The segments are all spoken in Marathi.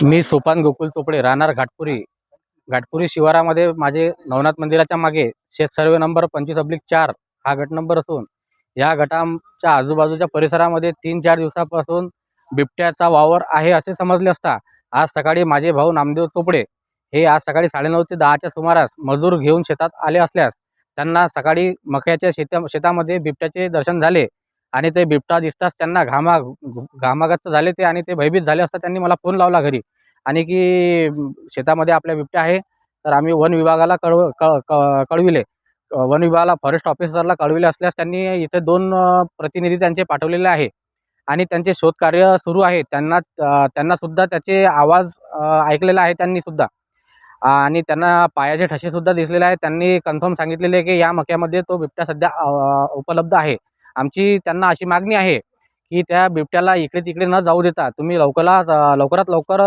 मी सोपान गोकुल चोपडे, राहणार घाटपुरी. घाटपुरी शिवारामध्ये माझे नवनाथ मंदिराच्या मागे शेत सर्वे नंबर 25/4 हा गट नंबर असून या गटाच्या आजूबाजूच्या परिसरामध्ये 3-4 दिवसापासून बिबट्याचा वावर आहे असे समजले असता आज सकाळी माझे भाऊ नामदेव चोपडे हे आज सकाळी 9:30 ते 10च्या सुमारास मजूर घेऊन शेतात आले असल्यास त्यांना सकाळी मक्याच्या शेतामध्ये बिबट्याचे दर्शन झाले आणि ते बिबटा दिसताच त्यांना घामाघात झाले ते आणि ते भयभीत झाले असता त्यांनी मला फोन लावला घरी आणि की शेतामध्ये आपल्या बिबट्या आहे. तर आम्ही वन विभागाला कळविले. वन विभागाला फॉरेस्ट ऑफिसरला कळविले असल्यास त्यांनी इथे 2 प्रतिनिधी त्यांचे पाठवलेले आहे आणि त्यांचे शोधकार्य सुरू आहे. त्यांना सुद्धा त्याचे आवाज ऐकलेला आहे त्यांनी सुद्धा आणि त्यांना पायाचे ठसेसुद्धा दिसलेले आहेत. त्यांनी कन्फर्म सांगितलेले आहे की या मक्यामध्ये तो बिबट्या सध्या उपलब्ध आहे. आमची त्यांना अशी मागणी आहे की त्या बिबट्याला इकडे-तिकडे न जाऊ देता तुम्ही लवकरात लवकर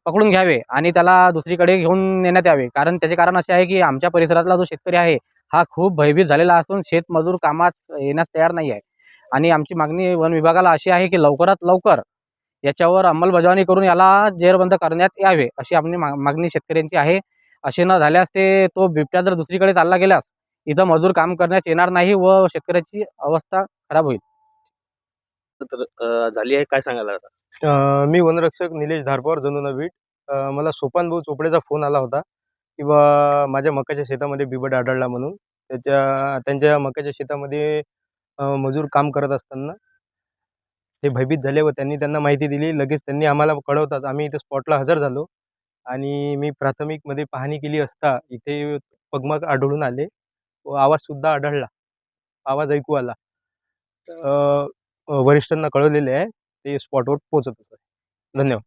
पकडून घ्यावे आणि त्याला दुसरीकडे घेऊन नेण्यात यावे. त्याचे कारण असे आहे की आमच्या परिसरातला जो शेतकरी आहे हा खूप भयभीत झालेला असून शेतमजूर कामात येण्यास तयार नाही आहे आणि आमची मागणी वन विभागाला अशी आहे की लवकरात लवकर याच्यावर अंमलबजावणी करून याला जेरबंद करण्यात यावे अशी आपली मागणी शेतकऱ्यांची आहे. असे न झाल्यास तो बिबट्या जर दुसरीकडे चालला गेल्यास इथं मजूर काम करण्यात येणार नाही व शेतकऱ्याची अवस्था खराब होईल. तर झाली आहे काय सांगायला आता? मी वनरक्षक निलेश धारपवार जनूनवीट. मला सोपानभाऊ चोपडेचा फोन आला होता की माझ्या मकाच्या शेतामध्ये बिबट आढळला म्हणून. त्यांच्या मकाच्या शेतामध्ये मजूर काम करत असताना ते भयभीत झाले व त्यांना माहिती दिली. लगेच त्यांनी आम्हाला कळवताच आम्ही इथे स्पॉटला हजर झालो आणि मी प्राथमिकमध्ये पाहणी केली असता इथे पगमग आढळून आले व आवाजसुद्धा आढळला. आवाज ऐकू आला. वरिष्ठांना कळवलेले आहे. ते स्पॉटवर पोहोचतच आहे. धन्यवाद.